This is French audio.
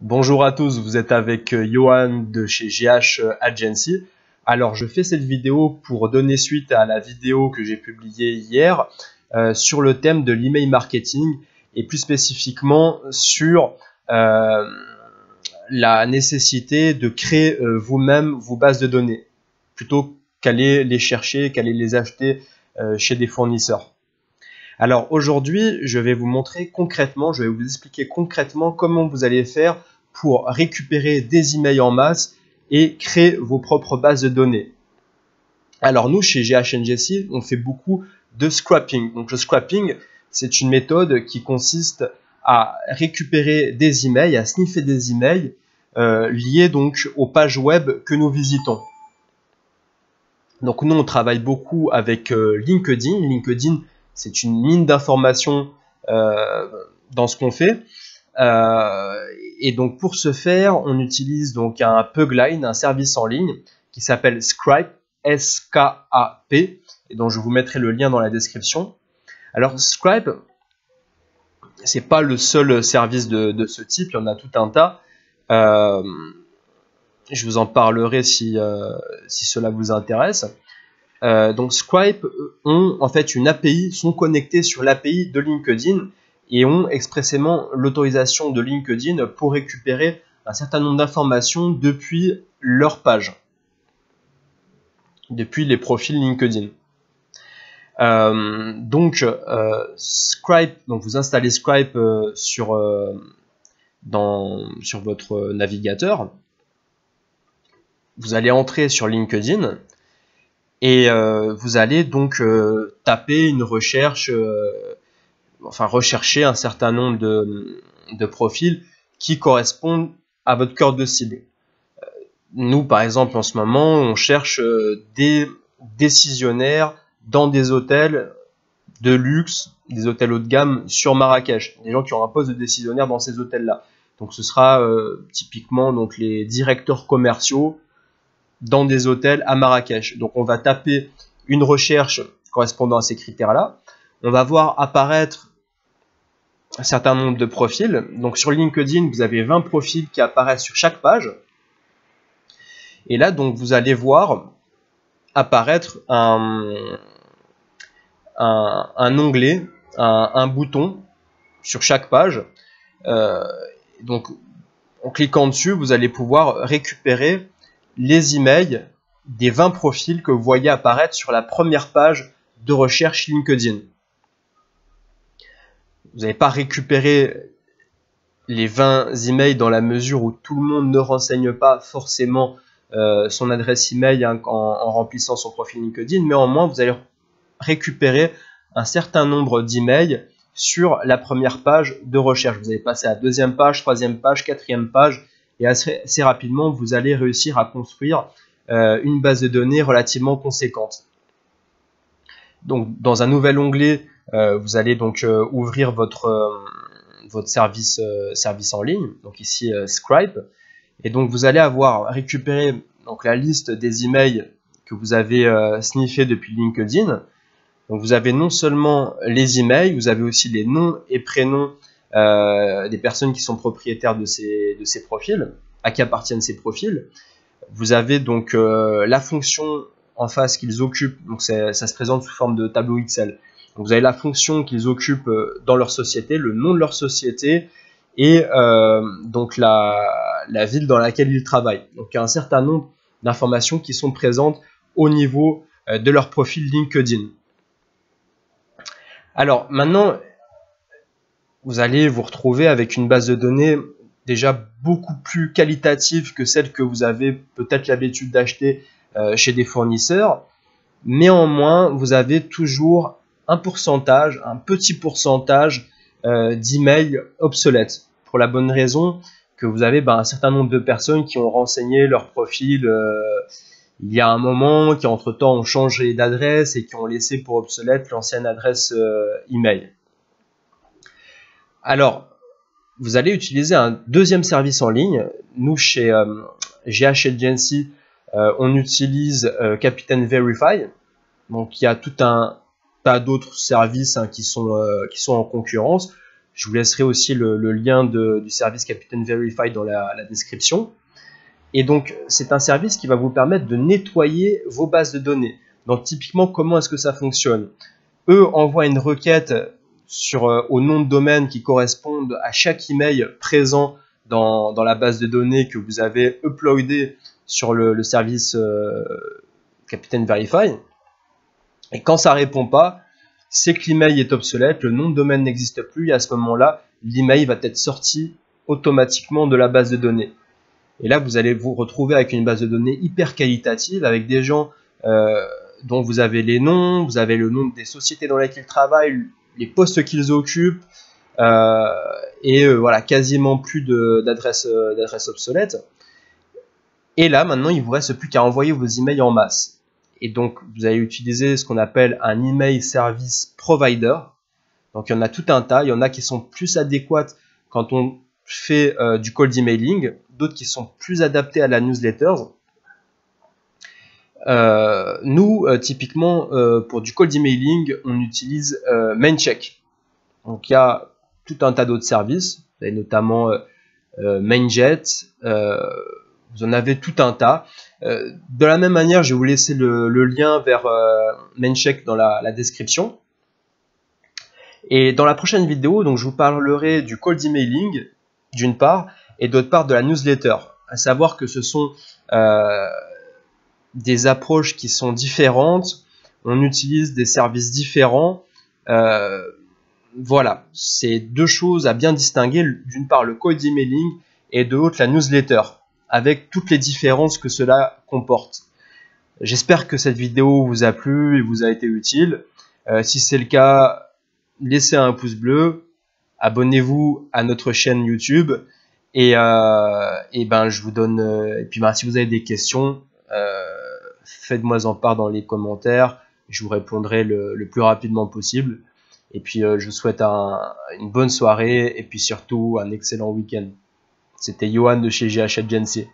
Bonjour à tous, vous êtes avec Johan de chez GH Agency. Alors je fais cette vidéo pour donner suite à la vidéo que j'ai publiée hier sur le thème de l'email marketing et plus spécifiquement sur la nécessité de créer vous-même vos bases de données plutôt qu'aller les chercher, qu'aller les acheter chez des fournisseurs. Alors aujourd'hui, je vais vous montrer concrètement, je vais vous expliquer concrètement comment vous allez faire pour récupérer des emails en masse et créer vos propres bases de données. Alors nous, chez GHNGC, on fait beaucoup de scrapping. Donc le scrapping, c'est une méthode qui consiste à récupérer des emails, à sniffer des emails liés donc aux pages web que nous visitons. Donc nous, on travaille beaucoup avec LinkedIn. LinkedIn, c'est une mine d'informations dans ce qu'on fait. Et donc pour ce faire, on utilise donc un plugin, un service en ligne qui s'appelle Scripe, S-K-A-P, et dont je vous mettrai le lien dans la description. Alors Scripe, c'est pas le seul service de ce type, il y en a tout un tas. Je vous en parlerai si cela vous intéresse. Donc Scripe ont en fait une API, sont connectés sur l'API de LinkedIn et ont expressément l'autorisation de LinkedIn pour récupérer un certain nombre d'informations depuis leur page, depuis les profils LinkedIn. Scripe, donc vous installez Scripe sur votre navigateur. Vous allez entrer sur LinkedIn et vous allez donc taper une recherche, rechercher un certain nombre de profils qui correspondent à votre cœur de cible. Nous, par exemple, en ce moment, on cherche des décisionnaires dans des hôtels de luxe, des hôtels haut de gamme sur Marrakech, des gens qui ont un poste de décisionnaire dans ces hôtels-là. Donc ce sera typiquement donc, les directeurs commerciaux dans des hôtels à Marrakech. Donc on va taper une recherche correspondant à ces critères-là. On va voir apparaître un certain nombre de profils. Donc sur LinkedIn, vous avez 20 profils qui apparaissent sur chaque page. Et là, donc, vous allez voir apparaître un onglet, un bouton sur chaque page. Donc, en cliquant dessus, vous allez pouvoir récupérer les emails des 20 profils que vous voyez apparaître sur la première page de recherche LinkedIn. Vous n'allez pas récupérer les 20 emails dans la mesure où tout le monde ne renseigne pas forcément son adresse email en remplissant son profil LinkedIn, mais en moins vous allez récupérer un certain nombre d'emails sur la première page de recherche. Vous allez passer à la deuxième page, troisième page, quatrième page, et assez rapidement vous allez réussir à construire une base de données relativement conséquente. Donc dans un nouvel onglet, vous allez donc ouvrir votre service en ligne, donc ici Scripe. Et donc vous allez avoir récupéré donc, la liste des emails que vous avez sniffés depuis LinkedIn. Donc vous avez non seulement les emails, vous avez aussi les noms et prénoms des personnes qui sont propriétaires de ces profils, à qui appartiennent ces profils. Vous avez donc la fonction en face qu'ils occupent, donc ça se présente sous forme de tableau Excel. Donc vous avez la fonction qu'ils occupent dans leur société, le nom de leur société, et donc la ville dans laquelle ils travaillent. Donc il y a un certain nombre d'informations qui sont présentes au niveau de leur profil LinkedIn. Alors maintenant, vous allez vous retrouver avec une base de données déjà beaucoup plus qualitative que celle que vous avez peut-être l'habitude d'acheter chez des fournisseurs. Néanmoins, vous avez toujours un petit pourcentage d'emails obsolètes. Pour la bonne raison que vous avez un certain nombre de personnes qui ont renseigné leur profil il y a un moment, qui entre-temps ont changé d'adresse et qui ont laissé pour obsolète l'ancienne adresse email. Alors, vous allez utiliser un deuxième service en ligne. Nous, chez GH Agency, on utilise Captain Verify. Donc, il y a tout un tas d'autres services qui sont en concurrence. Je vous laisserai aussi le lien du service Captain Verify dans la description. Et donc, c'est un service qui va vous permettre de nettoyer vos bases de données. Donc, typiquement, comment est-ce que ça fonctionne? Eux envoient une requête au nom de domaine qui correspondent à chaque email présent dans la base de données que vous avez uploadé sur le service Captain Verify. Et quand ça répond pas, c'est que l'email est obsolète, le nom de domaine n'existe plus, et à ce moment-là, l'email va être sorti automatiquement de la base de données. Et là, vous allez vous retrouver avec une base de données hyper qualitative, avec des gens dont vous avez les noms, vous avez le nom des sociétés dans lesquelles ils travaillent, les postes qu'ils occupent, voilà, quasiment plus d'adresses obsolètes. Et là, maintenant, il ne vous reste plus qu'à envoyer vos emails en masse. Et donc, vous allez utiliser ce qu'on appelle un email service provider. Donc, il y en a tout un tas. Il y en a qui sont plus adéquates quand on fait du cold emailing, d'autres qui sont plus adaptés à la newsletter. Nous, typiquement, pour du cold emailing, on utilise MainCheck. Donc, il y a tout un tas d'autres services, vous avez notamment MainJet, vous en avez tout un tas. De la même manière, je vais vous laisser le lien vers MainCheck dans la description. Et dans la prochaine vidéo, donc, je vous parlerai du cold emailing, d'une part, et d'autre part de la newsletter. À savoir que ce sont des approches qui sont différentes, on utilise des services différents. Voilà, c'est deux choses à bien distinguer, d'une part le cold emailing et de l'autre la newsletter, avec toutes les différences que cela comporte. J'espère que cette vidéo vous a plu et vous a été utile. Si c'est le cas, laissez un pouce bleu, abonnez-vous à notre chaîne YouTube et je vous donne. Et puis si vous avez des questions, faites-moi en part dans les commentaires. Je vous répondrai le plus rapidement possible. Et puis je vous souhaite une bonne soirée et puis surtout un excellent week-end. C'était Johan de chez GH Agency.